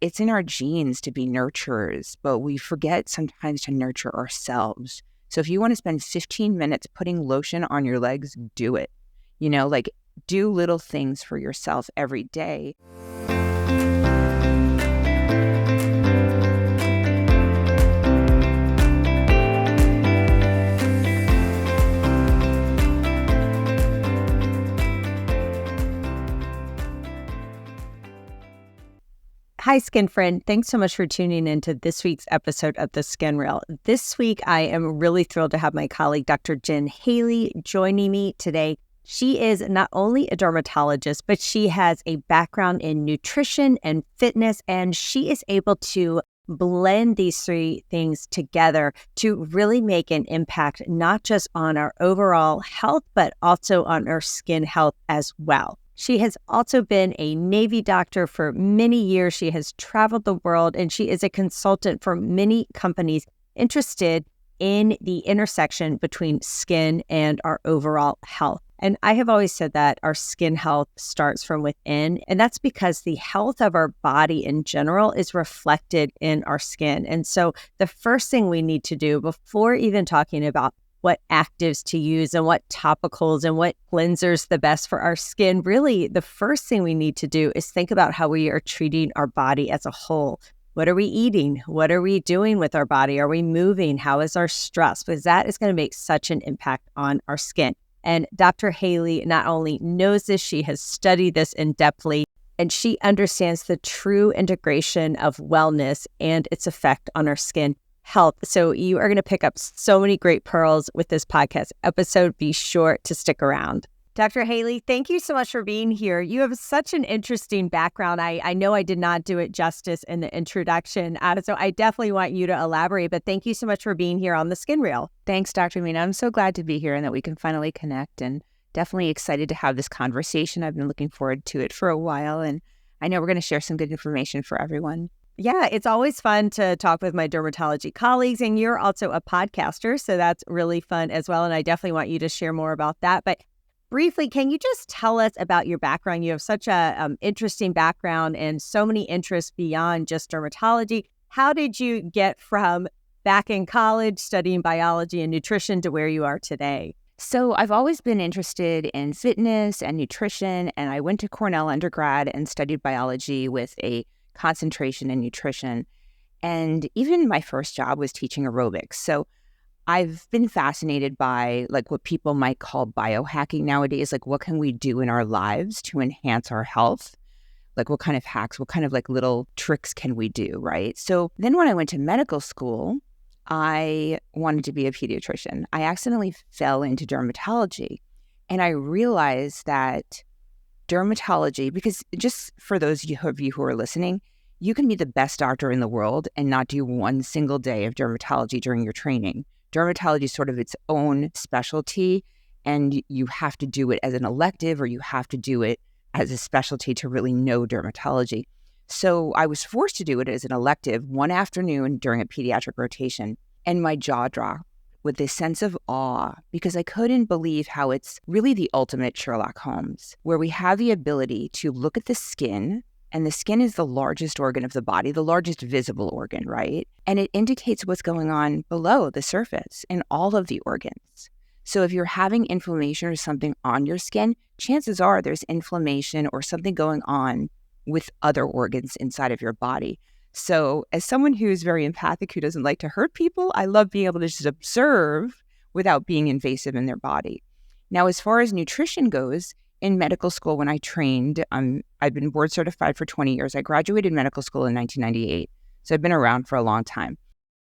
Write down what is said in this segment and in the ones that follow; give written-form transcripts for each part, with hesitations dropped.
It's in our genes to be nurturers, but we forget sometimes to nurture ourselves. So if you want to spend 15 minutes putting lotion on your legs, do it. Do little things for yourself every day. Hi, skin friend. Thanks so much for tuning into this week's episode of The Skin Reel. This week, I am really thrilled to have my colleague, Dr. Jen Haley, joining me today. She is not only a dermatologist, but she has a background in nutrition and fitness, and she is able to blend these three things together to really make an impact, not just on our overall health, but also on our skin health as well. She has also been a Navy doctor for many years. She has traveled the world, and she is a consultant for many companies interested in the intersection between skin and our overall health. And I have always said that our skin health starts from within, and that's because the health of our body in general is reflected in our skin. And so the first thing we need to do before even talking about what actives to use and what topicals and what cleansers the best for our skin, really the first thing we need to do is think about how we are treating our body as a whole. What are we eating? What are we doing with our body? Are we moving? How is our stress? Because that is going to make such an impact on our skin. And Dr. Haley not only knows this, she has studied this in-depthly, and she understands the true integration of wellness and its effect on our skin health. So you are going to pick up so many great pearls with this podcast episode. Be sure to stick around. Dr. Haley, thank you so much for being here. You have such an interesting background. I know I did not do it justice in the introduction, so I definitely want you to elaborate, but thank you so much for being here on The Skin Reel. Thanks, Dr. Mina. I'm so glad to be here and that we can finally connect, and definitely excited to have this conversation. I've been looking forward to it for a while, and I know we're going to share some good information for everyone. Yeah, it's always fun to talk with my dermatology colleagues, and you're also a podcaster, so that's really fun as well, and I definitely want you to share more about that. But briefly, can you just tell us about your background? You have such a interesting background and so many interests beyond just dermatology. How did you get from back in college studying biology and nutrition to where you are today? So I've always been interested in fitness and nutrition, and I went to Cornell undergrad and studied biology with a concentration in nutrition. And even my first job was teaching aerobics. So I've been fascinated by what people might call biohacking nowadays. What can we do in our lives to enhance our health? What kind of hacks, what kind of little tricks can we do, right? So then when I went to medical school, I wanted to be a pediatrician. I accidentally fell into dermatology, and I realized that dermatology, because just for those of you who are listening, you can be the best doctor in the world and not do one single day of dermatology during your training. Dermatology is sort of its own specialty, and you have to do it as an elective or you have to do it as a specialty to really know dermatology. So I was forced to do it as an elective one afternoon during a pediatric rotation, and my jaw dropped with this sense of awe because I couldn't believe how it's really the ultimate Sherlock Holmes, where we have the ability to look at the skin, and the skin is the largest organ of the body, the largest visible organ, right? And it indicates what's going on below the surface in all of the organs. So if you're having inflammation or something on your skin, chances are there's inflammation or something going on with other organs inside of your body. So as someone who's very empathic, who doesn't like to hurt people, I love being able to just observe without being invasive in their body. Now, as far as nutrition goes, in medical school, when I trained, I've been board certified for 20 years. I graduated medical school in 1998. So I've been around for a long time.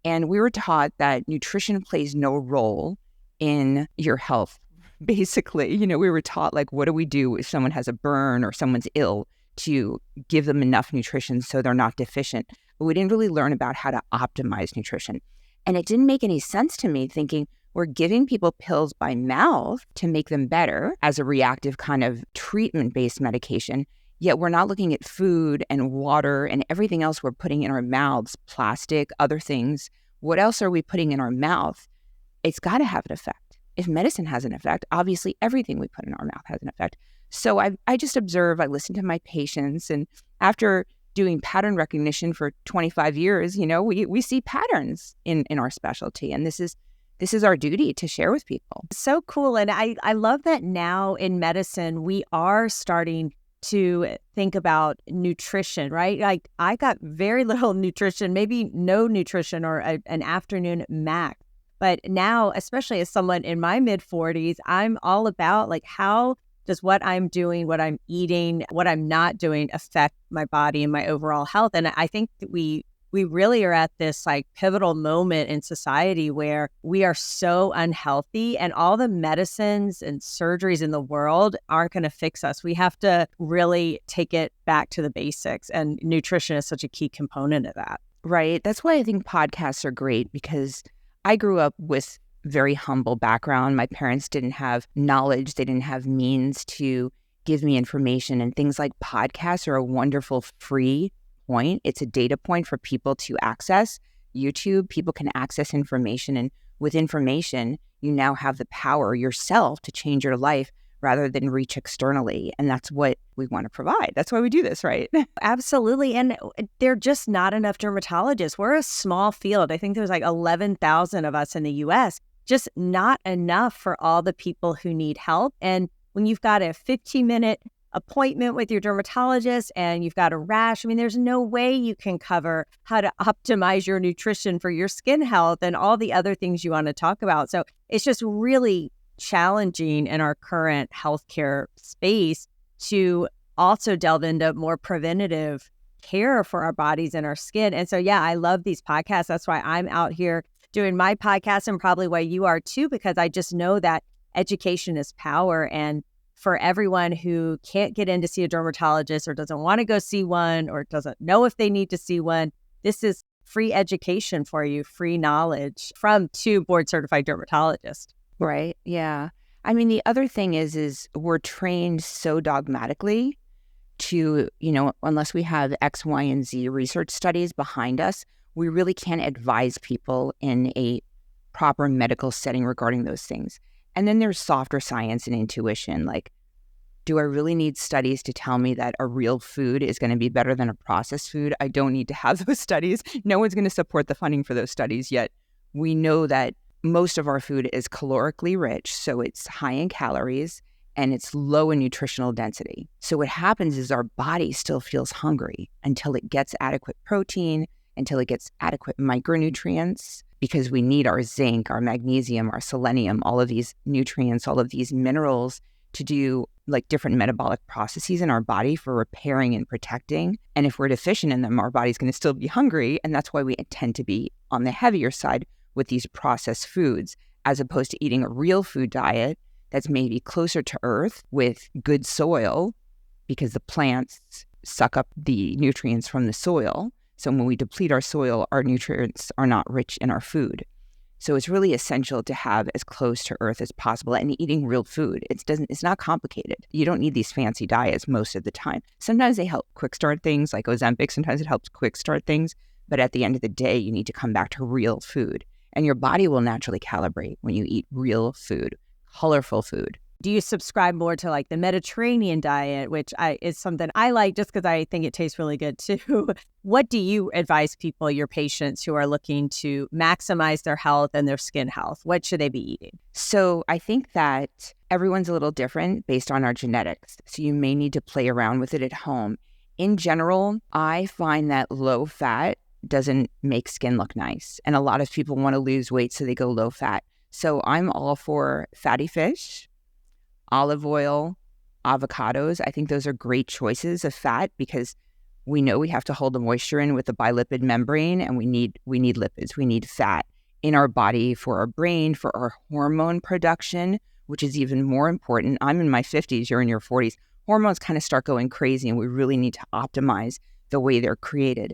And we were taught that nutrition plays no role in your health. Basically, we were taught, what do we do if someone has a burn or someone's ill, to give them enough nutrition so they're not deficient. But we didn't really learn about how to optimize nutrition. And it didn't make any sense to me, thinking we're giving people pills by mouth to make them better as a reactive kind of treatment-based medication, yet we're not looking at food and water and everything else we're putting in our mouths, plastic, other things. What else are we putting in our mouth? It's got to have an effect. If medicine has an effect, obviously everything we put in our mouth has an effect. So I just observe, I listen to my patients, and after doing pattern recognition for 25 years, we see patterns in our specialty. And this is our duty to share with people. So cool. And I love that now in medicine, we are starting to think about nutrition, right? Like I got very little nutrition, maybe no nutrition or an afternoon max. But now, especially as someone in my mid 40s, I'm all about like, how does what I'm doing, what I'm eating, what I'm not doing affect my body and my overall health? And I think that we really are at this like pivotal moment in society where we are so unhealthy, and all the medicines and surgeries in the world aren't going to fix us. We have to really take it back to the basics, and nutrition is such a key component of that. Right. That's why I think podcasts are great, because I grew up with very humble background. My parents didn't have knowledge. They didn't have means to give me information, and things like podcasts are a wonderful free point. It's a data point for people to access. YouTube, people can access information, and with information, you now have the power yourself to change your life rather than reach externally. And that's what we want to provide. That's why we do this, right? Absolutely. And there are just not enough dermatologists. We're a small field. I think there's like 11,000 of us in the US, just not enough for all the people who need help. And when you've got a 15-minute appointment with your dermatologist and you've got a rash, I mean, there's no way you can cover how to optimize your nutrition for your skin health and all the other things you want to talk about. So it's just really challenging in our current healthcare space to also delve into more preventative care for our bodies and our skin. And so, yeah, I love these podcasts. That's why I'm out here doing my podcast, and probably why you are too, because I just know that education is power. And for everyone who can't get in to see a dermatologist, or doesn't want to go see one, or doesn't know if they need to see one, this is free education for you, free knowledge from two board certified dermatologists. Right. Yeah. I mean, the other thing is we're trained so dogmatically to, unless we have X, Y, and Z research studies behind us, we really can't advise people in a proper medical setting regarding those things. And then there's softer science and intuition. Like, do I really need studies to tell me that a real food is going to be better than a processed food? I don't need to have those studies. No one's going to support the funding for those studies yet. We know that most of our food is calorically rich, so it's high in calories and it's low in nutritional density. So what happens is our body still feels hungry until it gets adequate protein, until it gets adequate micronutrients, because we need our zinc, our magnesium, our selenium, all of these nutrients, all of these minerals to do like different metabolic processes in our body for repairing and protecting. And if we're deficient in them, our body's going to still be hungry. And that's why we tend to be on the heavier side with these processed foods, as opposed to eating a real food diet that's maybe closer to earth with good soil, because the plants suck up the nutrients from the soil. So when we deplete our soil, our nutrients are not rich in our food. So it's really essential to have as close to earth as possible, and eating real food. It's not complicated. You don't need these fancy diets most of the time. Sometimes they help quick start things like Ozempic. Sometimes it helps quick start things. But at the end of the day, you need to come back to real food. And your body will naturally calibrate when you eat real food, colorful food. Do you subscribe more to like the Mediterranean diet, which is something I like just because I think it tastes really good too? What do you advise people, your patients who are looking to maximize their health and their skin health? What should they be eating? So I think that everyone's a little different based on our genetics. So you may need to play around with it at home. In general, I find that low fat doesn't make skin look nice. And a lot of people want to lose weight, so they go low fat. So I'm all for fatty fish, olive oil, avocados. I think those are great choices of fat, because we know we have to hold the moisture in with the bilipid membrane, and we need lipids. We need fat in our body for our brain, for our hormone production, which is even more important. I'm in my 50s, you're in your 40s. Hormones kind of start going crazy, and we really need to optimize the way they're created.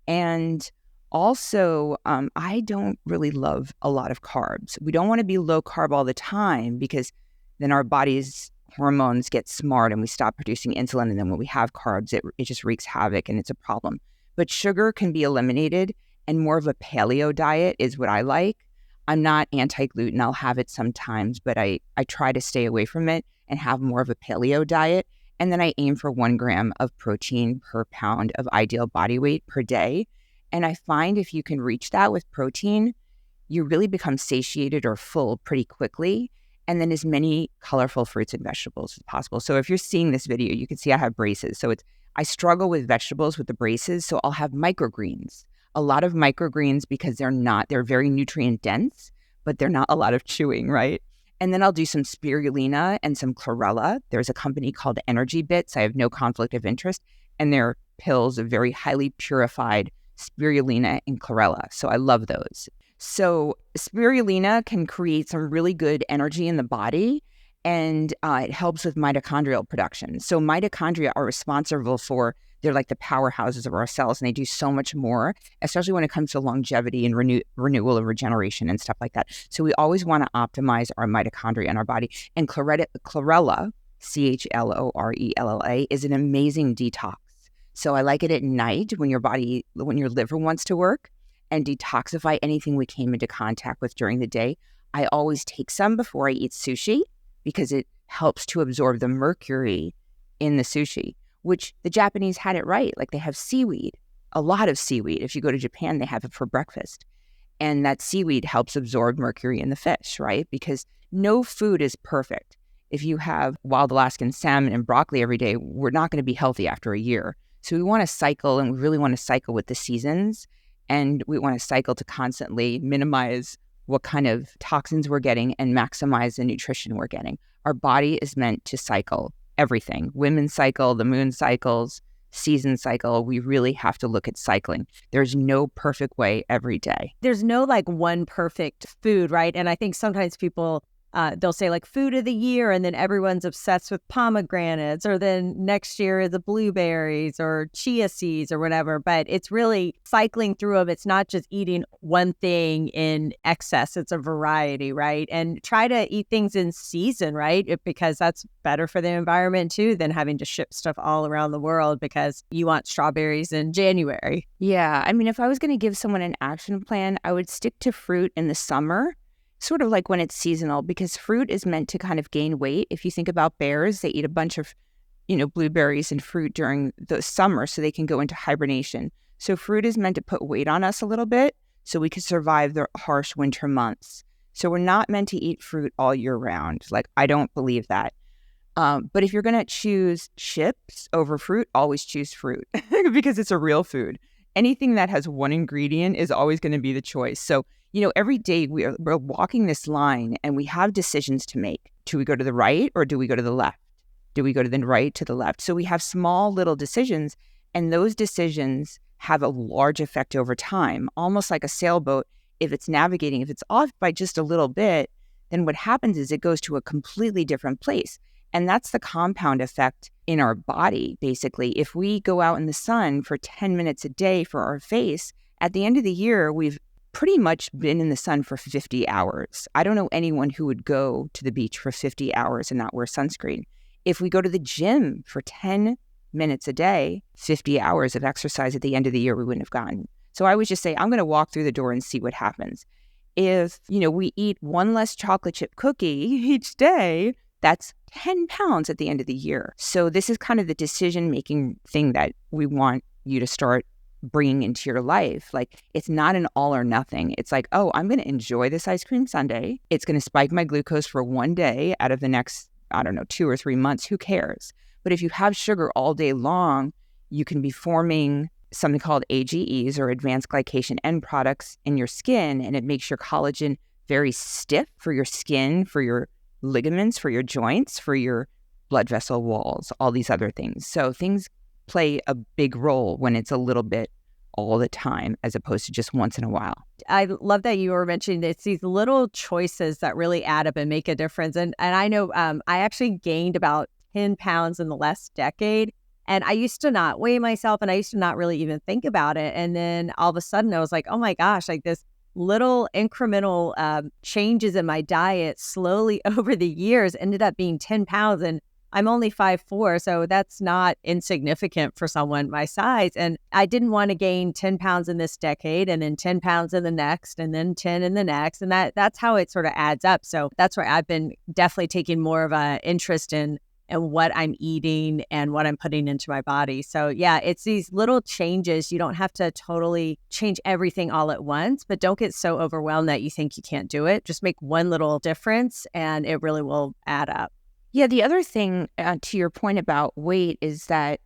And also, I don't really love a lot of carbs. We don't want to be low carb all the time, because then our body's hormones get smart and we stop producing insulin. And then when we have carbs, it just wreaks havoc and it's a problem. But sugar can be eliminated, and more of a paleo diet is what I like. I'm not anti-gluten. I'll have it sometimes, but I try to stay away from it and have more of a paleo diet. And then I aim for 1 gram of protein per pound of ideal body weight per day. And I find if you can reach that with protein, you really become satiated or full pretty quickly. And then as many colorful fruits and vegetables as possible. So if you're seeing this video, you can see I have braces. So I struggle with vegetables with the braces. So I'll have microgreens, a lot of microgreens because they're very nutrient dense, but they're not a lot of chewing, right? And then I'll do some spirulina and some chlorella. There's a company called Energy Bits. I have no conflict of interest. And they're pills of very highly purified spirulina and chlorella. So I love those. So spirulina can create some really good energy in the body, and it helps with mitochondrial production. So mitochondria are responsible they're like the powerhouses of our cells, and they do so much more, especially when it comes to longevity and renewal and regeneration and stuff like that. So we always want to optimize our mitochondria in our body. And chlorella, CHLORELLA, is an amazing detox. So I like it at night when your liver wants to work and detoxify anything we came into contact with during the day. I always take some before I eat sushi because it helps to absorb the mercury in the sushi, which the Japanese had it right. Like they have seaweed, a lot of seaweed. If you go to Japan, they have it for breakfast. And that seaweed helps absorb mercury in the fish, right? Because no food is perfect. If you have wild Alaskan salmon and broccoli every day, we're not going to be healthy after a year. So we want to cycle, and we really want to cycle with the seasons. And we want to cycle to constantly minimize what kind of toxins we're getting and maximize the nutrition we're getting. Our body is meant to cycle everything. Women's cycle, the moon cycles, season cycle. We really have to look at cycling. There's no perfect way every day. There's no like one perfect food, right? And I think sometimes people, they'll say like food of the year, and then everyone's obsessed with pomegranates, or then next year is the blueberries or chia seeds or whatever. But it's really cycling through them. It's not just eating one thing in excess. It's a variety, right? And try to eat things in season, right? Because that's better for the environment too than having to ship stuff all around the world because you want strawberries in January. Yeah. I mean, if I was going to give someone an action plan, I would stick to fruit in the summer, sort of like when it's seasonal, because fruit is meant to kind of gain weight. If you think about bears, they eat a bunch of, blueberries and fruit during the summer so they can go into hibernation. So fruit is meant to put weight on us a little bit so we can survive the harsh winter months. So we're not meant to eat fruit all year round. Like, I don't believe that. But if you're going to choose chips over fruit, always choose fruit because it's a real food. Anything that has one ingredient is always going to be the choice. So, every day we're walking this line and we have decisions to make. Do we go to the right or do we go to the left? Do we go to the right, to the left? So we have small little decisions, and those decisions have a large effect over time, almost like a sailboat. If it's navigating, if it's off by just a little bit, then what happens is it goes to a completely different place. And that's the compound effect in our body, basically. If we go out in the sun for 10 minutes a day for our face, at the end of the year, we've pretty much been in the sun for 50 hours. I don't know anyone who would go to the beach for 50 hours and not wear sunscreen. If we go to the gym for 10 minutes a day, 50 hours of exercise at the end of the year we wouldn't have gotten. So I would just say, I'm going to walk through the door and see what happens. If, we eat one less chocolate chip cookie each day, that's 10 pounds at the end of the year. So this is kind of the decision-making thing that we want you to start bringing into your life. Like, it's not an all or nothing. It's like, oh, I'm going to enjoy this ice cream sundae. It's going to spike my glucose for one day out of the next, 2 or 3 months. Who cares? But if you have sugar all day long, you can be forming something called AGEs, or advanced glycation end products, in your skin, and it makes your collagen very stiff for your skin, for your ligaments, for your joints, for your blood vessel walls, all these other things. So things play a big role when it's a little bit all the time as opposed to just once in a while. I love that you were mentioning it's these little choices that really add up and make a difference. And I know I actually gained about 10 pounds in the last decade. And I used to not weigh myself, and I used to not really even think about it. And then all of a sudden I was like, oh my gosh, like this little incremental changes in my diet slowly over the years ended up being 10 pounds. And I'm only 5'4", so that's not insignificant for someone my size. And I didn't want to gain 10 pounds in this decade, and then 10 pounds in the next, and then 10 in the next. And that's how it sort of adds up. So that's where I've been definitely taking more of an interest in and what I'm eating and what I'm putting into my body. So yeah, it's these little changes. You don't have to totally change everything all at once, but don't get so overwhelmed that you think you can't do it. Just make one little difference and it really will add up. Yeah, the other thing to your point about weight is that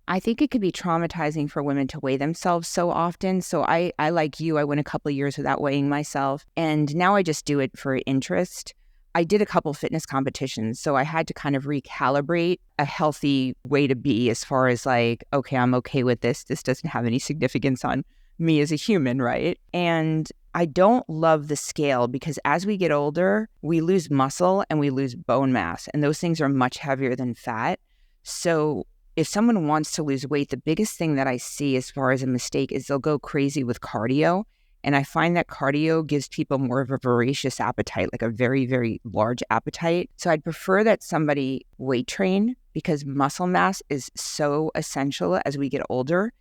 I think it could be traumatizing for women to weigh themselves so often. So I like you, I went a couple of years without weighing myself. And now I just do it for interest. I did a couple fitness competitions, so I had to kind of recalibrate a healthy way to be as far as like, okay, I'm okay with this. This doesn't have any significance on me as a human, right? And I don't love the scale because as we get older, we lose muscle and we lose bone mass. And those things are much heavier than fat. So if someone wants to lose weight, the biggest thing that I see as far as a mistake is they'll go crazy with cardio. And I find that cardio gives people more of a voracious appetite, like a very, very large appetite. So I'd prefer that somebody weight train because muscle mass is so essential as we get older.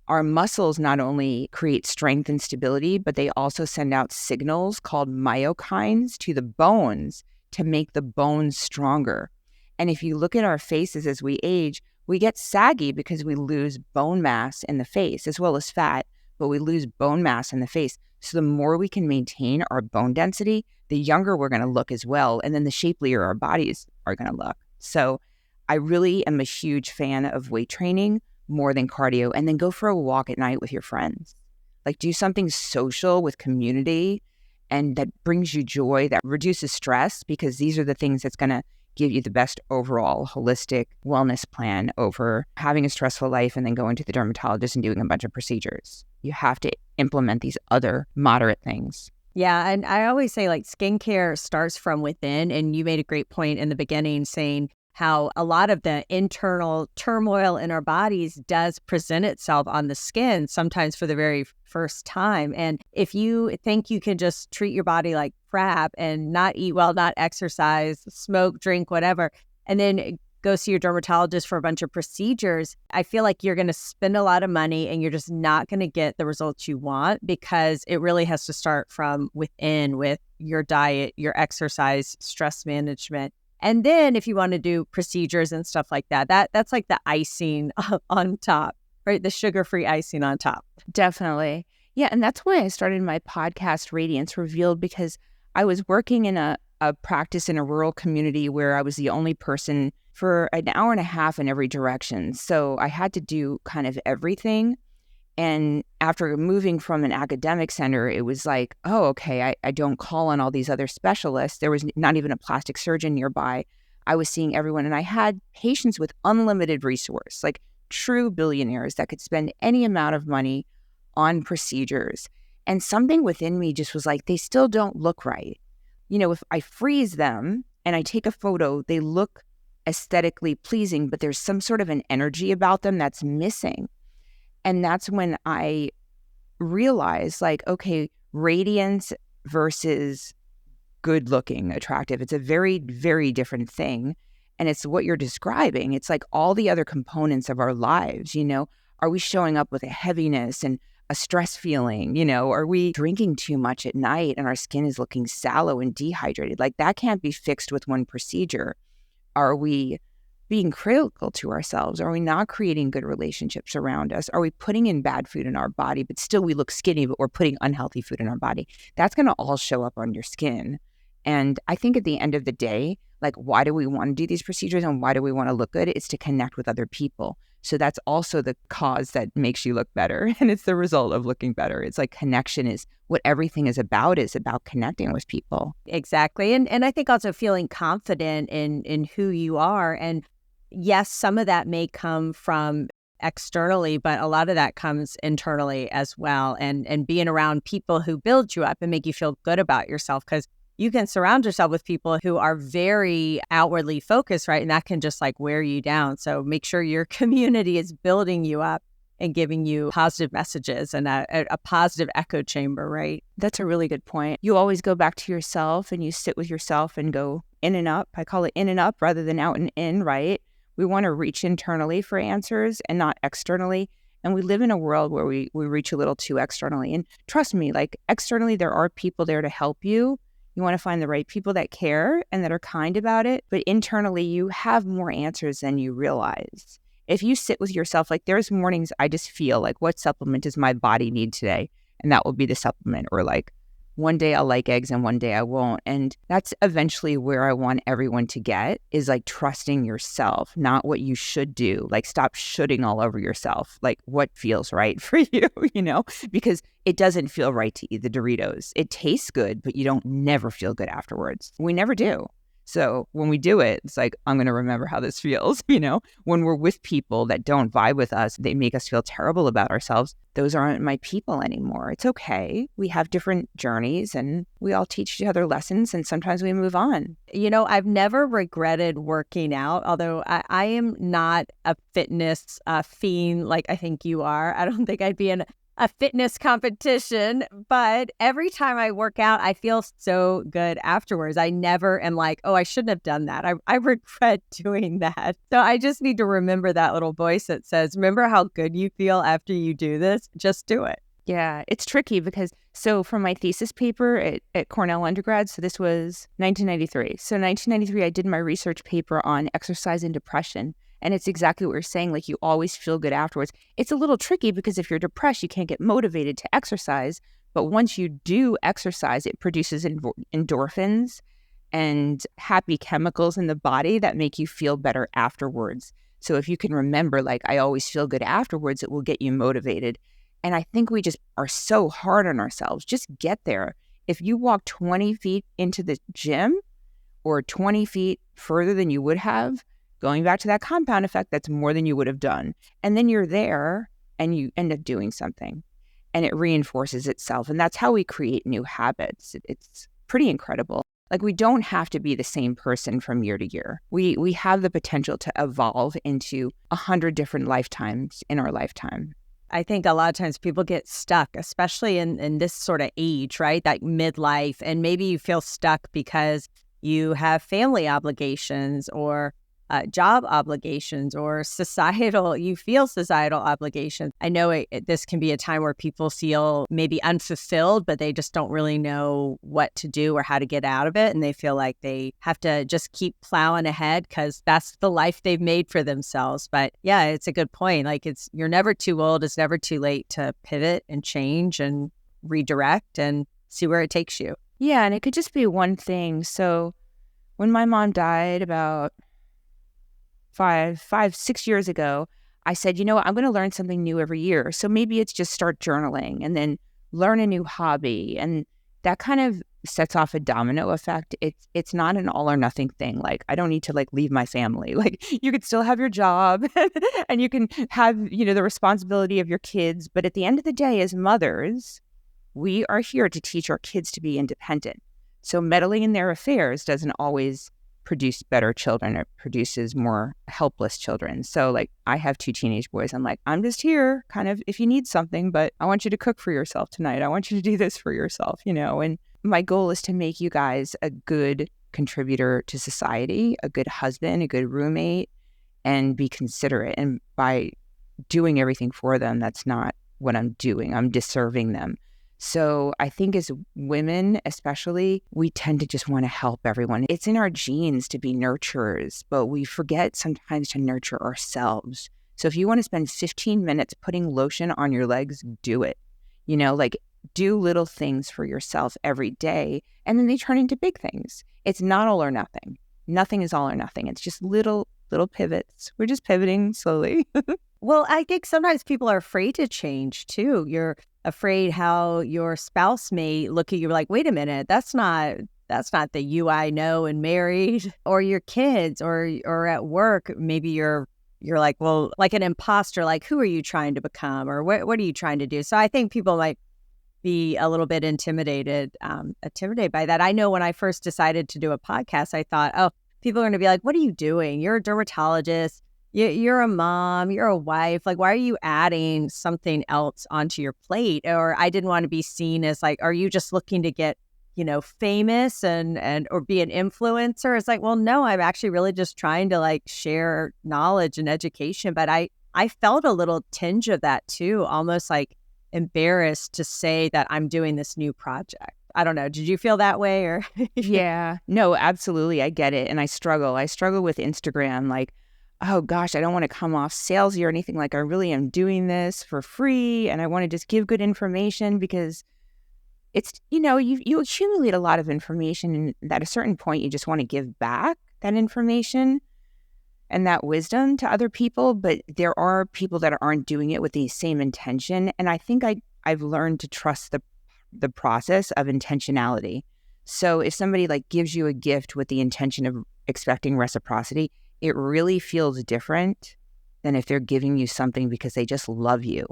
Our muscles not only create strength and stability, but they also send out signals called myokines to the bones to make the bones stronger. And if you look at our faces as we age, we get saggy because we lose bone mass in the face as well as fat, but we lose bone mass in the face. So the more we can maintain our bone density, the younger we're going to look as well. And then the shapelier our bodies are going to look. So I really am a huge fan of weight training more than cardio. And then go for a walk at night with your friends. Like do something social with community and that brings you joy, that reduces stress, because these are the things that's going to give you the best overall holistic wellness plan over having a stressful life and then going to the dermatologist and doing a bunch of procedures. You have to implement these other moderate things. Yeah. And I always say like skincare starts from within. And you made a great point in the beginning saying how a lot of the internal turmoil in our bodies does present itself on the skin, sometimes for the very first time. And if you think you can just treat your body like crap and not eat well, not exercise, smoke, drink, whatever, and then go see your dermatologist for a bunch of procedures, I feel like you're going to spend a lot of money and you're just not going to get the results you want, because it really has to start from within with your diet, your exercise, stress management. And then if you want to do procedures and stuff like that, that's like the icing on top, right? The sugar-free icing on top. Definitely. Yeah. And that's why I started my podcast, Radiance Revealed, because I was working in a practice in a rural community where I was the only person for an hour and a half in every direction. So I had to do kind of everything. And after moving from an academic center, it was like, oh, okay, I don't call on all these other specialists. There was not even a plastic surgeon nearby. I was seeing everyone, and I had patients with unlimited resource, like true billionaires that could spend any amount of money on procedures. And something within me just was like, they still don't look right. You know, if I freeze them and I take a photo, they look aesthetically pleasing, but there's some sort of an energy about them that's missing. And that's when I realized, like, okay, radiance versus good looking, attractive. It's a very, very different thing. And it's what you're describing. It's like all the other components of our lives, you know, are we showing up with a heaviness and a stress feeling? You know, are we drinking too much at night and our skin is looking sallow and dehydrated? Like that can't be fixed with one procedure. Are we being critical to ourselves? Are we not creating good relationships around us? Are we putting in bad food in our body, but still we look skinny, but we're putting unhealthy food in our body? That's going to all show up on your skin. And I think at the end of the day, like, why do we want to do these procedures and why do we want to look good? It's to connect with other people. So that's also the cause that makes you look better. And it's the result of looking better. It's like connection is what everything is about connecting with people. Exactly. And I think also feeling confident in who you are. And yes, some of that may come from externally, but a lot of that comes internally as well. And being around people who build you up and make you feel good about yourself, because you can surround yourself with people who are very outwardly focused, right? And that can just like wear you down. So make sure your community is building you up and giving you positive messages and a positive echo chamber, right? That's a really good point. You always go back to yourself and you sit with yourself and go in and up. I call it in and up rather than out and in, right? We want to reach internally for answers and not externally. And we live in a world where we reach a little too externally. And trust me, like externally, there are people there to help you. You want to find the right people that care and that are kind about it. But internally, you have more answers than you realize. If you sit with yourself, like there's mornings I just feel like, what supplement does my body need today? And that will be the supplement. Or like one day I'll like eggs and one day I won't. And that's eventually where I want everyone to get, is like trusting yourself, not what you should do. Like stop shoulding all over yourself. Like what feels right for you, because it doesn't feel right to eat the Doritos. It tastes good, but you don't never feel good afterwards. We never do. So when we do it, it's like, I'm going to remember how this feels, When we're with people that don't vibe with us, they make us feel terrible about ourselves. Those aren't my people anymore. It's okay. We have different journeys and we all teach each other lessons and sometimes we move on. I've never regretted working out, although I am not a fitness fiend like I think you are. I don't think I'd be in a fitness competition, but every time I work out, I feel so good afterwards. I never am like, oh, I shouldn't have done that. I regret doing that. So I just need to remember that little voice that says, remember how good you feel after you do this? Just do it. Yeah, it's tricky because, so for my thesis paper at Cornell undergrad, so this was 1993. So 1993, I did my research paper on exercise and depression. And it's exactly what you're saying, like you always feel good afterwards. It's a little tricky because if you're depressed, you can't get motivated to exercise. But once you do exercise, it produces endorphins and happy chemicals in the body that make you feel better afterwards. So if you can remember, like, I always feel good afterwards, it will get you motivated. And I think we just are so hard on ourselves. Just get there. If you walk 20 feet into the gym or 20 feet further than you would have, going back to that compound effect, that's more than you would have done. And then you're there and you end up doing something and it reinforces itself. And that's how we create new habits. It's pretty incredible. Like we don't have to be the same person from year to year. We have the potential to evolve into 100 different lifetimes in our lifetime. I think a lot of times people get stuck, especially in this sort of age, right? That midlife. And maybe you feel stuck because you have family obligations or job obligations or you feel societal obligations. I know this can be a time where people feel maybe unfulfilled, but they just don't really know what to do or how to get out of it. And they feel like they have to just keep plowing ahead because that's the life they've made for themselves. But yeah, it's a good point. Like you're never too old. It's never too late to pivot and change and redirect and see where it takes you. Yeah. And it could just be one thing. So when my mom died about 6 years ago, I said, I'm going to learn something new every year. So maybe it's just start journaling and then learn a new hobby. And that kind of sets off a domino effect. It's not an all or nothing thing. Like, I don't need to leave my family. Like, you could still have your job and you can have, the responsibility of your kids. But at the end of the day, as mothers, we are here to teach our kids to be independent. So meddling in their affairs doesn't always produce better children. It produces more helpless children. So I have 2 teenage boys. I'm like, I'm just here kind of if you need something, but I want you to cook for yourself tonight. I want you to do this for yourself, and my goal is to make you guys a good contributor to society, a good husband, a good roommate, and be considerate. And by doing everything for them, that's not what I'm doing. I'm disserving them. So I think as women, especially, we tend to just want to help everyone. It's in our genes to be nurturers, but we forget sometimes to nurture ourselves. So if you want to spend 15 minutes putting lotion on your legs, do it. Do little things for yourself every day, and then they turn into big things. It's not all or nothing. Nothing is all or nothing. It's just little pivots. We're just pivoting slowly. Well, I think sometimes people are afraid to change too. You're afraid how your spouse may look at you like, wait a minute, that's not the you I know and married, or your kids or at work. Maybe you're like, well, like an imposter, like, who are you trying to become? Or what are you trying to do? So I think people might be a little bit intimidated by that. I know when I first decided to do a podcast, I thought, oh, people are going to be like, what are you doing? You're a dermatologist. You're a mom, you're a wife. Like, why are you adding something else onto your plate? Or I didn't want to be seen as like, are you just looking to get, famous and or be an influencer? It's like, well, no, I'm actually really just trying to share knowledge and education. But I felt a little tinge of that too, almost like embarrassed to say that I'm doing this new project. I don't know. Did you feel that way or? Yeah, no, absolutely. I get it. And I struggle. I struggle with Instagram. Like, oh gosh, I don't want to come off salesy or anything. Like, I really am doing this for free and I want to just give good information because it's, you accumulate a lot of information and at a certain point, you just want to give back that information and that wisdom to other people. But there are people that aren't doing it with the same intention. And I think I've learned to trust the process of intentionality. So if somebody like gives you a gift with the intention of expecting reciprocity, it really feels different than if they're giving you something because they just love you.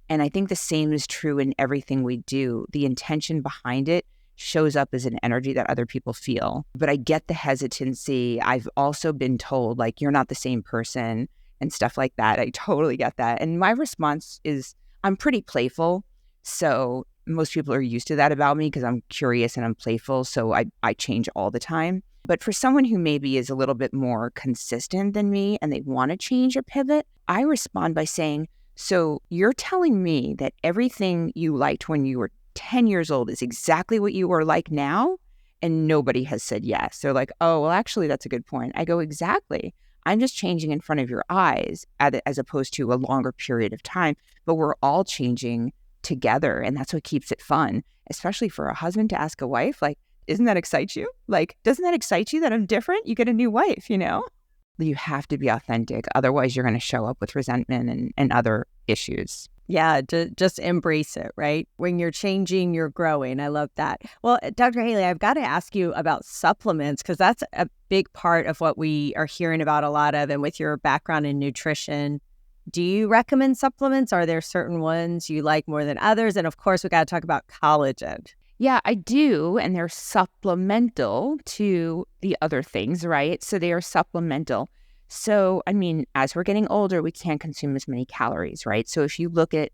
And I think the same is true in everything we do. The intention behind it shows up as an energy that other people feel. But I get the hesitancy. I've also been told, like, you're not the same person and stuff like that. I totally get that. And my response is, I'm pretty playful. So most people are used to that about me because I'm curious and I'm playful. So I change all the time. But for someone who maybe is a little bit more consistent than me and they want to change or pivot, I respond by saying, so you're telling me that everything you liked when you were 10 years old is exactly what you are like now? And nobody has said yes. They're like, oh, well, actually, that's a good point. I go, exactly. I'm just changing in front of your eyes as opposed to a longer period of time. But we're all changing together. And that's what keeps it fun, especially for a husband to ask a wife, like, doesn't that excite you? Like, doesn't that excite you that I'm different? You get a new wife, You have to be authentic. Otherwise, you're going to show up with resentment and other issues. Yeah, just embrace it, right? When you're changing, you're growing. I love that. Well, Dr. Haley, I've got to ask you about supplements because that's a big part of what we are hearing about a lot of. And with your background in nutrition, do you recommend supplements? Are there certain ones you like more than others? And of course, we got to talk about collagen. Yeah, I do. And they're supplemental to the other things, right? So they are supplemental. So, I mean, as we're getting older, we can't consume as many calories, right? So if you look at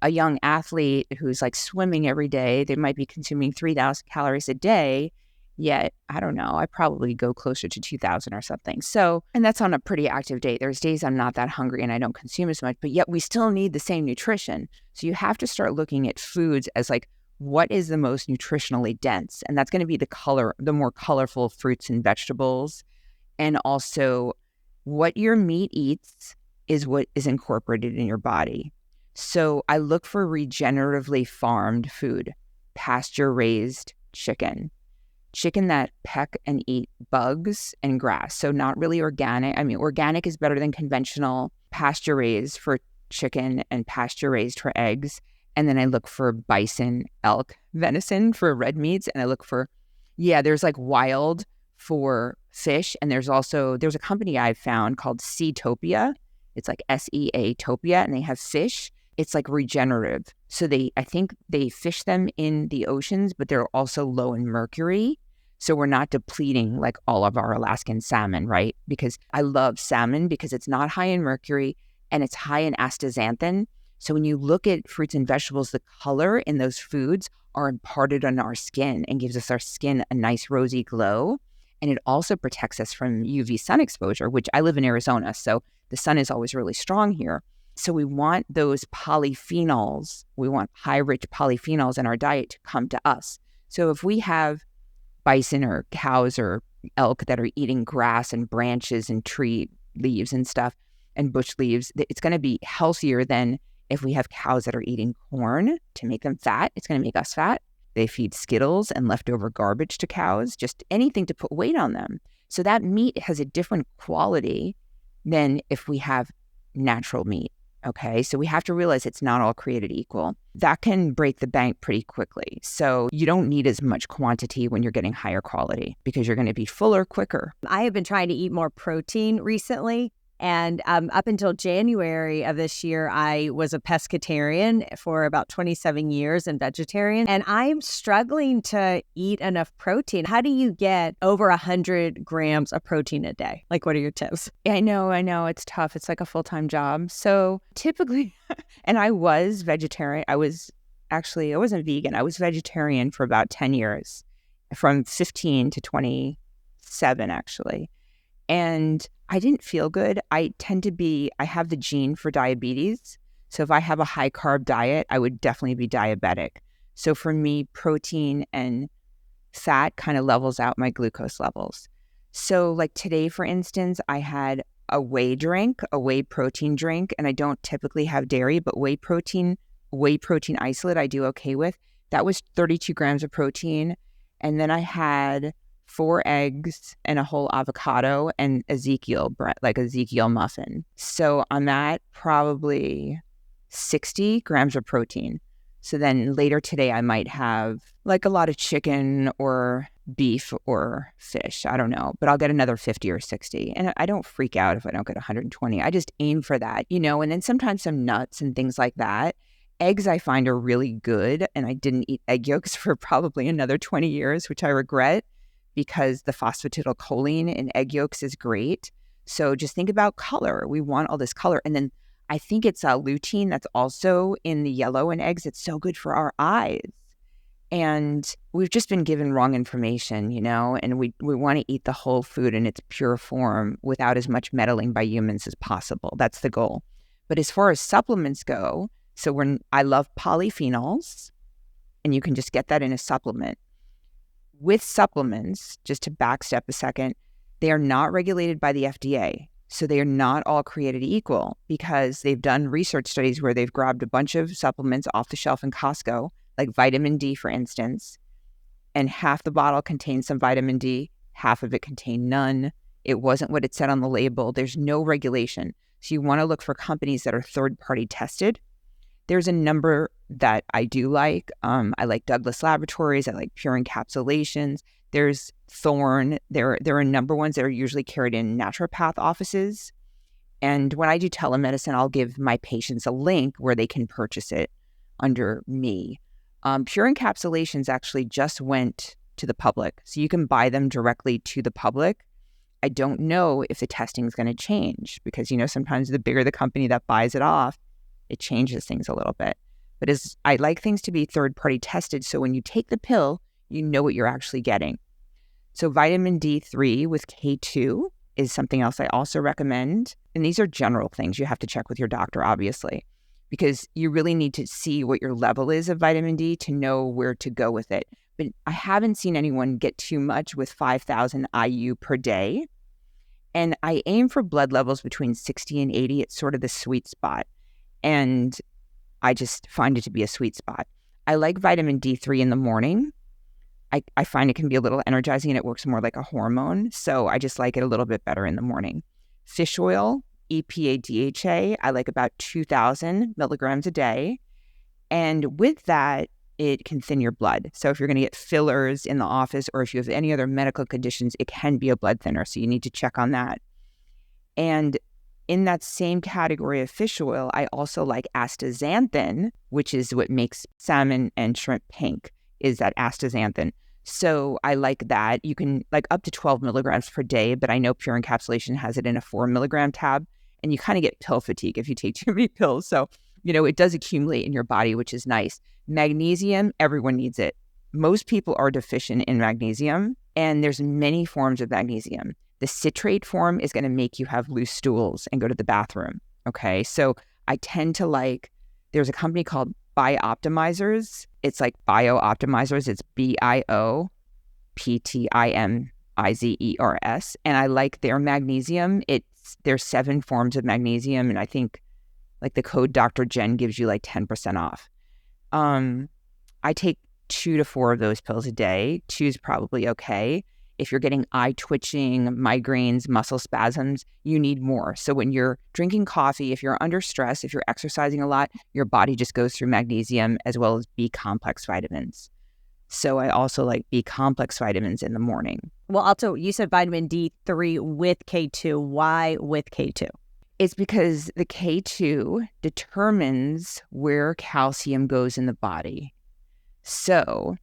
a young athlete who's like swimming every day, they might be consuming 3,000 calories a day. Yet, I don't know, I probably go closer to 2,000 or something. So, and that's on a pretty active day. There's days I'm not that hungry and I don't consume as much, but yet we still need the same nutrition. So you have to start looking at foods as like, what is the most nutritionally dense? And that's going to be the more colorful fruits and vegetables. And also what your meat eats is what is incorporated in your body. So I look for regeneratively farmed food, pasture-raised chicken that peck and eat bugs and grass. So not really organic. I mean, organic is better than conventional. Pasture-raised for chicken and pasture-raised for eggs. And then I look for bison, elk, venison for red meats. And I look for, there's like wild for fish. And there's a company I've found called Seatopia. It's like SEA-topia, and they have fish. It's like regenerative. So I think they fish them in the oceans, but they're also low in mercury. So we're not depleting like all of our Alaskan salmon, right? Because I love salmon because it's not high in mercury and it's high in astaxanthin. So when you look at fruits and vegetables, the color in those foods are imparted on our skin and gives us our skin a nice rosy glow. And it also protects us from UV sun exposure, which I live in Arizona. So the sun is always really strong here. So we want those polyphenols. We want high rich polyphenols in our diet to come to us. So if we have bison or cows or elk that are eating grass and branches and tree leaves and stuff and bush leaves, it's going to be healthier than if we have cows that are eating corn to make them fat. It's going to make us fat. They feed Skittles and leftover garbage to cows, just anything to put weight on them. So that meat has a different quality than if we have natural meat. Okay, so we have to realize it's not all created equal. That can break the bank pretty quickly. So you don't need as much quantity when you're getting higher quality because you're going to be fuller quicker. I have been trying to eat more protein recently. And up until January of this year, I was a pescatarian for about 27 years and vegetarian. And I'm struggling to eat enough protein. How do you get over 100 grams of protein a day? Like, what are your tips? I know. It's tough. It's like a full-time job. So typically, and I was vegetarian. I wasn't vegan. I was vegetarian for about 10 years, from 15 to 27, actually. And I didn't feel good. I have the gene for diabetes. So if I have a high carb diet, I would definitely be diabetic. So for me, protein and fat kind of levels out my glucose levels. So like today, for instance, I had a whey protein drink, and I don't typically have dairy, but whey protein isolate I do okay with. That was 32 grams of protein. And then I had 4 eggs and a whole avocado and Ezekiel bread, like Ezekiel muffin. So I'm at probably 60 grams of protein. So then later today, I might have like a lot of chicken or beef or fish. I don't know, but I'll get another 50 or 60. And I don't freak out if I don't get 120. I just aim for that, and then sometimes some nuts and things like that. Eggs I find are really good. And I didn't eat egg yolks for probably another 20 years, which I regret because the phosphatidylcholine in egg yolks is great. So just think about color. We want all this color. And then I think it's lutein that's also in the yellow in eggs. It's so good for our eyes. And we've just been given wrong information, and we want to eat the whole food in its pure form without as much meddling by humans as possible. That's the goal. But as far as supplements go, I love polyphenols, and you can just get that in a supplement. With supplements, just to backstep a second, they are not regulated by the FDA. So they are not all created equal because they've done research studies where they've grabbed a bunch of supplements off the shelf in Costco, like vitamin D, for instance, and half the bottle contained some vitamin D, half of it contained none. It wasn't what it said on the label. There's no regulation. So you want to look for companies that are third-party tested. There's a number that I do like. I like Douglas Laboratories. I like Pure Encapsulations. There's Thorne. There are a number of ones that are usually carried in naturopath offices. And when I do telemedicine, I'll give my patients a link where they can purchase it under me. Pure Encapsulations actually just went to the public. So you can buy them directly to the public. I don't know if the testing is going to change because, sometimes the bigger the company that buys it off, it changes things a little bit. But I like things to be third-party tested, so when you take the pill, you know what you're actually getting. So vitamin D3 with K2 is something else I also recommend. And these are general things. You have to check with your doctor, obviously, because you really need to see what your level is of vitamin D to know where to go with it. But I haven't seen anyone get too much with 5,000 IU per day. And I aim for blood levels between 60 and 80. It's sort of the sweet spot. And I just find it to be a sweet spot. I like vitamin D3 in the morning. I find it can be a little energizing and it works more like a hormone. So I just like it a little bit better in the morning. Fish oil, EPA, DHA, I like about 2,000 milligrams a day. And with that, it can thin your blood. So if you're going to get fillers in the office or if you have any other medical conditions, it can be a blood thinner. So you need to check on that. And in that same category of fish oil, I also like astaxanthin, which is what makes salmon and shrimp pink, is that astaxanthin. So I like that. You can like up to 12 milligrams per day, but I know Pure Encapsulation has it in a 4 milligram tab, and you kind of get pill fatigue if you take too many pills. So, it does accumulate in your body, which is nice. Magnesium, everyone needs it. Most people are deficient in magnesium, and there's many forms of magnesium. The citrate form is going to make you have loose stools and go to the bathroom. Okay. So I tend to there's a company called Bioptimizers. It's like Biooptimizers. It's Bioptimizers. And I like their magnesium. There's 7 forms of magnesium. And I think like the code Dr. Jen gives you like 10% off. I take 2 to 4 of those pills a day. 2 is probably okay. If you're getting eye twitching, migraines, muscle spasms, you need more. So when you're drinking coffee, if you're under stress, if you're exercising a lot, your body just goes through magnesium as well as B complex vitamins. So I also like B complex vitamins in the morning. Well, also, you said vitamin D3 with K2. Why with K2? It's because the K2 determines where calcium goes in the body. So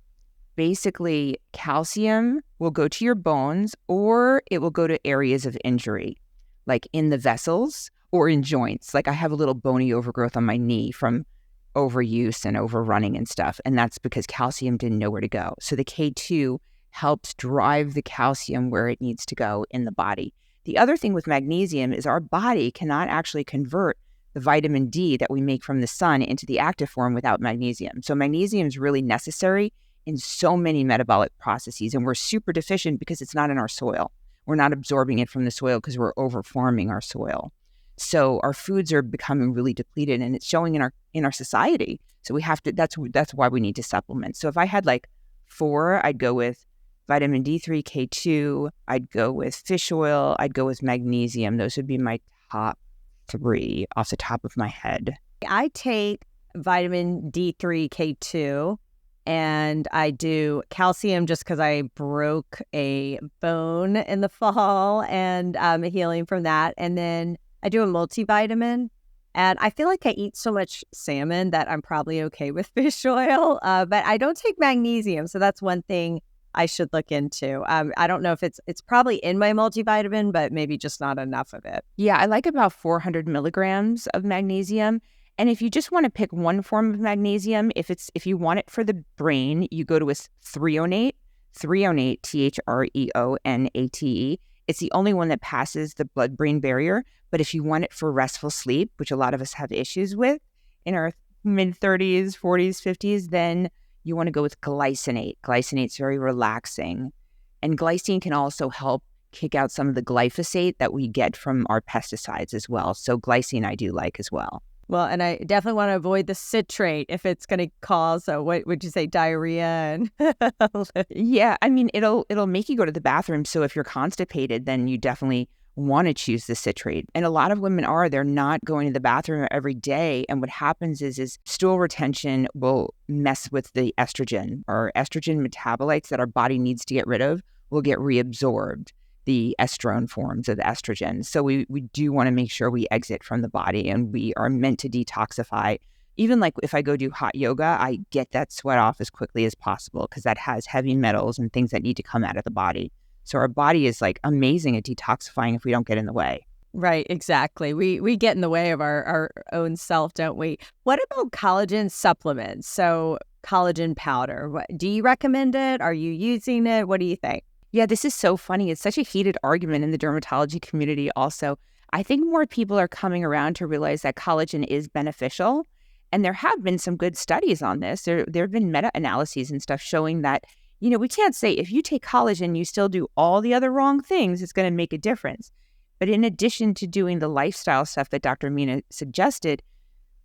basically, calcium will go to your bones or it will go to areas of injury, like in the vessels or in joints. Like I have a little bony overgrowth on my knee from overuse and overrunning and stuff. And that's because calcium didn't know where to go. So the K2 helps drive the calcium where it needs to go in the body. The other thing with magnesium is our body cannot actually convert the vitamin D that we make from the sun into the active form without magnesium. So magnesium is really necessary in so many metabolic processes, and we're super deficient because it's not in our soil. We're not absorbing it from the soil because we're overfarming our soil. So our foods are becoming really depleted, and it's showing in our society. So we have to. That's why we need to supplement. So if I had like 4, I'd go with vitamin D3, K2. I'd go with fish oil. I'd go with magnesium. Those would be my top 3 off the top of my head. I take vitamin D3, K2, and I do calcium just because I broke a bone in the fall and I'm healing from that. And then I do a multivitamin. And I feel like I eat so much salmon that I'm probably okay with fish oil, but I don't take magnesium. So that's one thing I should look into. I don't know if it's probably in my multivitamin, but maybe just not enough of it. Yeah, I like about 400 milligrams of magnesium. And if you just want to pick one form of magnesium, if you want it for the brain, you go to a threonate, threonate. It's the only one that passes the blood-brain barrier. But if you want it for restful sleep, which a lot of us have issues with in our mid-30s, 40s, 50s, then you want to go with glycinate. Glycinate's very relaxing. And glycine can also help kick out some of the glyphosate that we get from our pesticides as well. So glycine I do like as well. Well, and I definitely want to avoid the citrate if it's going to cause, what would you say, diarrhea? And yeah, I mean, it'll make you go to the bathroom. So if you're constipated, then you definitely want to choose the citrate. And a lot of women they're not going to the bathroom every day. And what happens is stool retention will mess with the estrogen. Our estrogen metabolites that our body needs to get rid of will get reabsorbed, the estrone forms of the estrogen. So we do want to make sure we exit from the body, and we are meant to detoxify. Even like if I go do hot yoga, I get that sweat off as quickly as possible because that has heavy metals and things that need to come out of the body. So our body is like amazing at detoxifying if we don't get in the way. Right, exactly. We get in the way of our own self, don't we? What about collagen supplements? So collagen powder, do you recommend it? Are you using it? What do you think? Yeah, this is so funny. It's such a heated argument in the dermatology community also. I think more people are coming around to realize that collagen is beneficial. And there have been some good studies on this. There have been meta-analyses and stuff showing that, we can't say if you take collagen, you still do all the other wrong things, it's going to make a difference. But in addition to doing the lifestyle stuff that Dr. Mina suggested,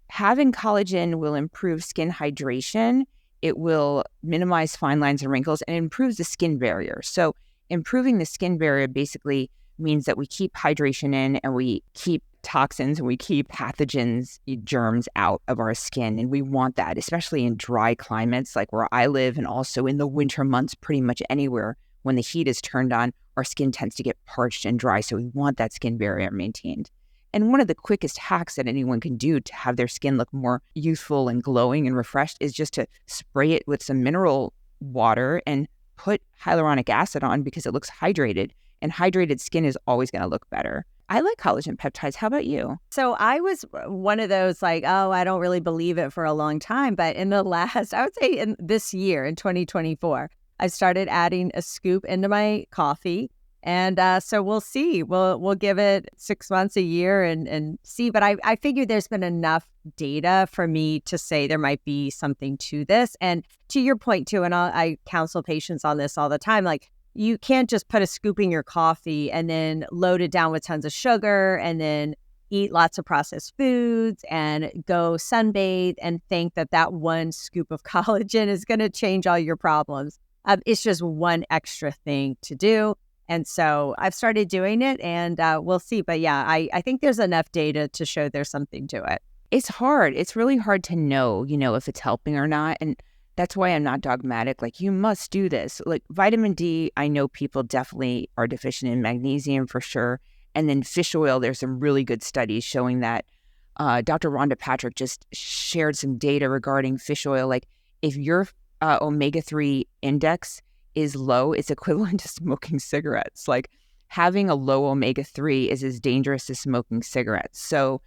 having collagen will improve skin hydration. It will minimize fine lines and wrinkles and improves the skin barrier. So improving the skin barrier basically means that we keep hydration in and we keep toxins and we keep pathogens, germs out of our skin. And we want that, especially in dry climates like where I live, and also in the winter months, pretty much anywhere when the heat is turned on, our skin tends to get parched and dry. So we want that skin barrier maintained. And one of the quickest hacks that anyone can do to have their skin look more youthful and glowing and refreshed is just to spray it with some mineral water and put hyaluronic acid on because it looks hydrated. And hydrated skin is always going to look better. I like collagen peptides. How about you? So I was one of those like, I don't really believe it for a long time. But in the last, I would say in this year, in 2024, I started adding a scoop into my coffee. And so we'll see. We'll give it 6 months, a year and see. But I figured there's been enough data for me to say there might be something to this. And to your point, too, and I counsel patients on this all the time, like you can't just put a scoop in your coffee and then load it down with tons of sugar and then eat lots of processed foods and go sunbathe and think that one scoop of collagen is going to change all your problems. It's just one extra thing to do. And so I've started doing it and we'll see. But yeah, I think there's enough data to show there's something to it. It's hard. It's really hard to know, if it's helping or not. And that's why I'm not dogmatic. Like, you must do this. Like vitamin D, I know people definitely are deficient in magnesium for sure. And then fish oil, there's some really good studies showing that. Dr. Rhonda Patrick just shared some data regarding fish oil. Like if your omega-3 index is low, it's equivalent to smoking cigarettes. Like having a low omega-3 is as dangerous as smoking cigarettes. So,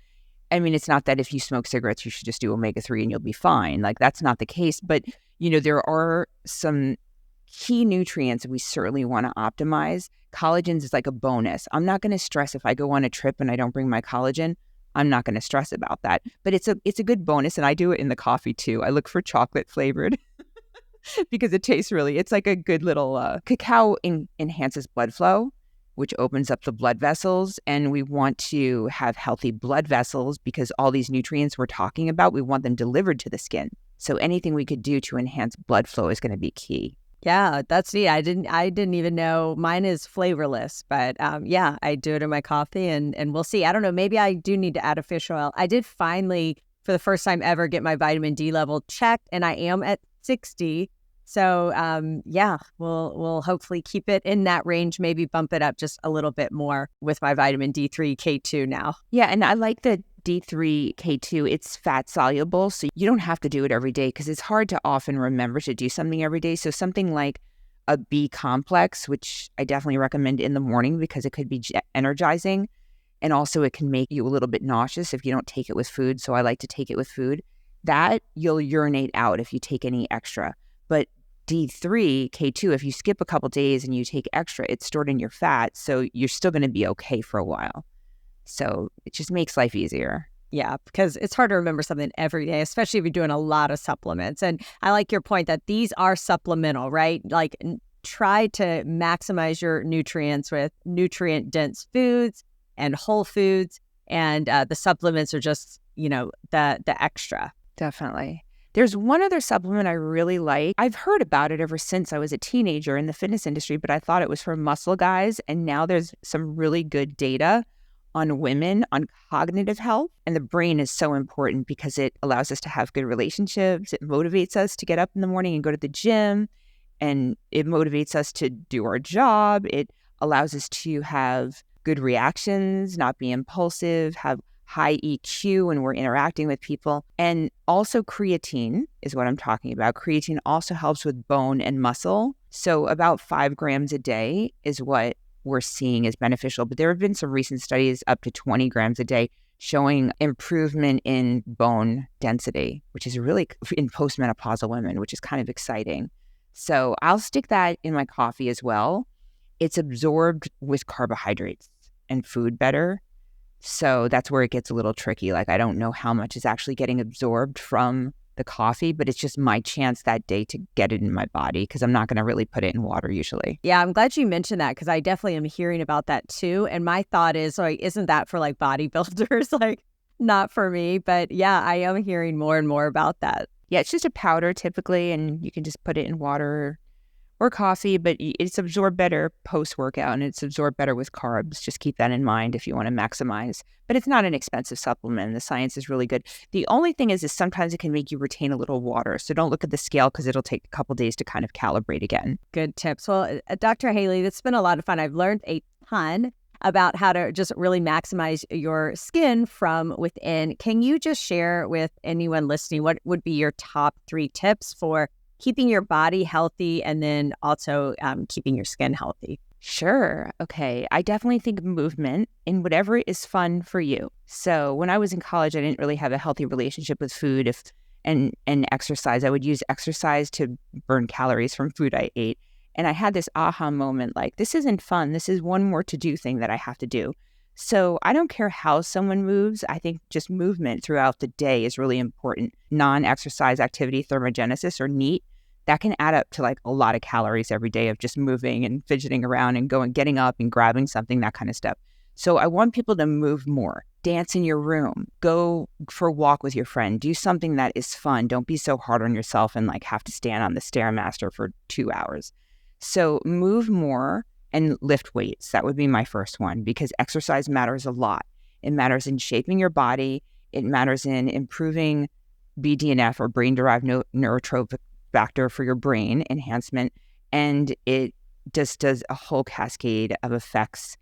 I mean, it's not that if you smoke cigarettes, you should just do omega-3 and you'll be fine. Like that's not the case. But, there are some key nutrients we certainly want to optimize. Collagen is like a bonus. I'm not going to stress if I go on a trip and I don't bring my collagen. I'm not going to stress about that. But it's a good bonus, and I do it in the coffee too. I look for chocolate flavored because it tastes really, it's like a good little cacao enhances blood flow, which opens up the blood vessels. And we want to have healthy blood vessels because all these nutrients we're talking about, we want them delivered to the skin. So anything we could do to enhance blood flow is going to be key. Yeah, that's neat. I didn't even know mine is flavorless, but yeah, I do it in my coffee and we'll see. I don't know. Maybe I do need to add a fish oil. I did finally, for the first time ever, get my vitamin D level checked, and I am at 60. So yeah, we'll hopefully keep it in that range, maybe bump it up just a little bit more with my vitamin D3 K2 now. Yeah, and I like the D3 K2. It's fat soluble, so you don't have to do it every day because it's hard to often remember to do something every day. So something like a B complex, which I definitely recommend in the morning because it could be energizing, and also it can make you a little bit nauseous if you don't take it with food. So I like to take it with food. That you'll urinate out if you take any extra. But D3 K2, if you skip a couple days and you take extra, it's stored in your fat, so you're still going to be okay for a while. So it just makes life easier. Yeah, because it's hard to remember something every day, especially if you're doing a lot of supplements. And I like your point that these are supplemental, right? Like try to maximize your nutrients with nutrient-dense foods and whole foods. And the supplements are just, the extra. Definitely. There's one other supplement I really like. I've heard about it ever since I was a teenager in the fitness industry, but I thought it was for muscle guys. And now there's some really good data on women on cognitive health. And the brain is so important because it allows us to have good relationships. It motivates us to get up in the morning and go to the gym. And it motivates us to do our job. It allows us to have good reactions, not be impulsive, have high EQ when we're interacting with people. And also creatine is what I'm talking about. Creatine also helps with bone and muscle. So about 5 grams a day is what we're seeing as beneficial. But there have been some recent studies up to 20 grams a day showing improvement in bone density, which is really in postmenopausal women, which is kind of exciting. So I'll stick that in my coffee as well. It's absorbed with carbohydrates and food better. So that's where it gets a little tricky. Like, I don't know how much is actually getting absorbed from the coffee, but it's just my chance that day to get it in my body because I'm not going to really put it in water usually. Yeah, I'm glad you mentioned that because I definitely am hearing about that too. And my thought is, like, isn't that for like bodybuilders? Like, not for me. But yeah, I am hearing more and more about that. Yeah, it's just a powder typically, and you can just put it in water or coffee, but it's absorbed better post-workout and it's absorbed better with carbs. Just keep that in mind if you want to maximize. But it's not an expensive supplement. The science is really good. The only thing is sometimes it can make you retain a little water. So don't look at the scale because it'll take a couple days to kind of calibrate again. Good tips. Well, Dr. Haley, it's been a lot of fun. I've learned a ton about how to just really maximize your skin from within. Can you just share with anyone listening what would be your top 3 tips for keeping your body healthy and then also keeping your skin healthy? Sure. Okay. I definitely think movement in whatever is fun for you. So when I was in college, I didn't really have a healthy relationship with food and exercise. I would use exercise to burn calories from food I ate. And I had this aha moment, like, this isn't fun. This is one more to-do thing that I have to do. So I don't care how someone moves. I think just movement throughout the day is really important. Non-exercise activity, thermogenesis or NEAT, that can add up to like a lot of calories every day of just moving and fidgeting around and getting up and grabbing something, that kind of stuff. So I want people to move more. Dance in your room. Go for a walk with your friend. Do something that is fun. Don't be so hard on yourself and like have to stand on the Stairmaster for 2 hours. So move more and lift weights. That would be my first one because exercise matters a lot. It matters in shaping your body. It matters in improving BDNF or brain-derived neurotrophic factor for your brain enhancement. And it just does a whole cascade of effects,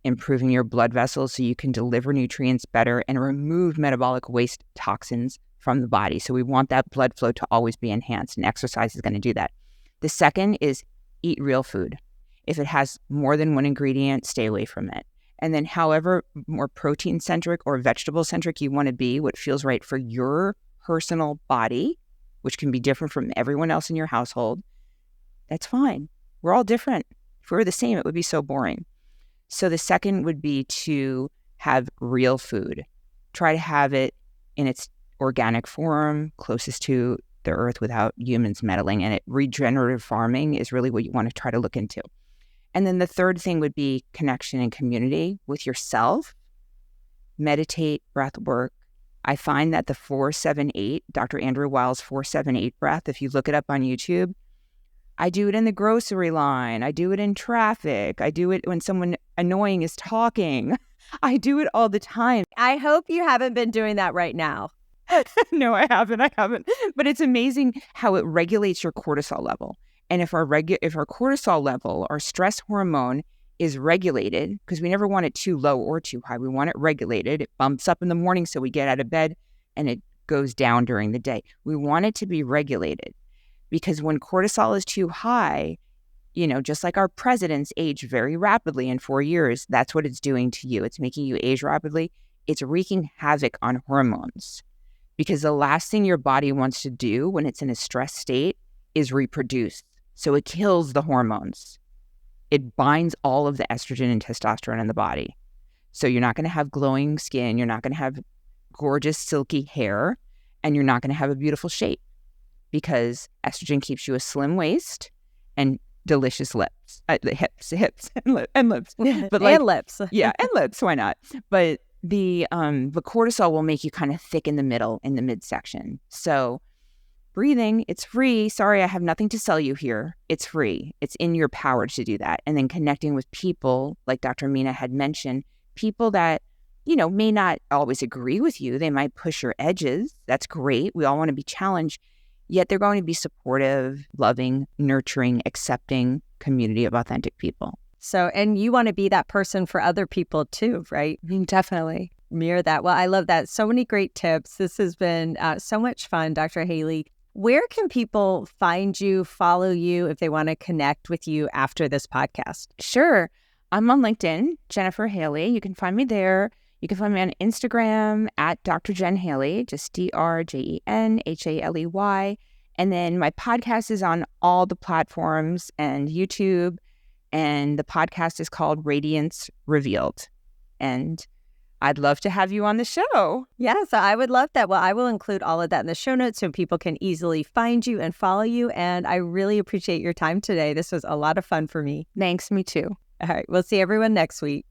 improving your blood vessels so you can deliver nutrients better and remove metabolic waste toxins from the body. So we want that blood flow to always be enhanced, and exercise is going to do that. The second is eat real food. If it has more than one ingredient, stay away from it. And then however more protein-centric or vegetable-centric you want to be, what feels right for your personal body, which can be different from everyone else in your household, that's fine. We're all different. If we were the same, it would be so boring. So the second would be to have real food. try to have it in its organic form, closest to the earth without humans meddling in it. Regenerative farming is really what you want to try to look into. And then the third thing would be connection and community with yourself. Meditate, breath work. I find that the 4-7-8, Dr. Andrew Weil's 4-7-8 breath, if you look it up on YouTube, I do it in the grocery line. I do it in traffic. I do it when someone annoying is talking. I do it all the time. I hope you haven't been doing that right now. No, I haven't. But it's amazing how it regulates your cortisol level. And if our cortisol level, our stress hormone, is regulated, because we never want it too low or too high. We want it regulated. It bumps up in the morning so we get out of bed, and it goes down during the day. We want it to be regulated, because when cortisol is too high, just like our presidents age very rapidly in 4 years, that's what it's doing to you. It's making you age rapidly. It's wreaking havoc on hormones, because the last thing your body wants to do when it's in a stress state is reproduce. So it kills the hormones. It binds all of the estrogen and testosterone in the body. So you're not going to have glowing skin. You're not going to have gorgeous, silky hair. And you're not going to have a beautiful shape, because estrogen keeps you a slim waist and delicious lips, hips and lips. But and lips. Yeah, and lips. Why not? But the cortisol will make you kind of thick in the middle, in the midsection. So breathing, it's free. Sorry, I have nothing to sell you here. It's free. It's in your power to do that. And then connecting with people, like Dr. Mina had mentioned, people that, may not always agree with you. They might push your edges. That's great. We all want to be challenged. Yet they're going to be supportive, loving, nurturing, accepting community of authentic people. So, and you want to be that person for other people too, right? Definitely. Mirror that. Well, I love that. So many great tips. This has been so much fun, Dr. Haley. Where can people find you, follow you, if they want to connect with you after this podcast? Sure. I'm on LinkedIn, Jennifer Haley. You can find me there. You can find me on Instagram at Dr. Jen Haley, just DrJenHaley. And then my podcast is on all the platforms and YouTube. And the podcast is called Radiance Revealed. And I'd love to have you on the show. Yes, I would love that. Well, I will include all of that in the show notes so people can easily find you and follow you. And I really appreciate your time today. This was a lot of fun for me. Thanks, me too. All right, we'll see everyone next week.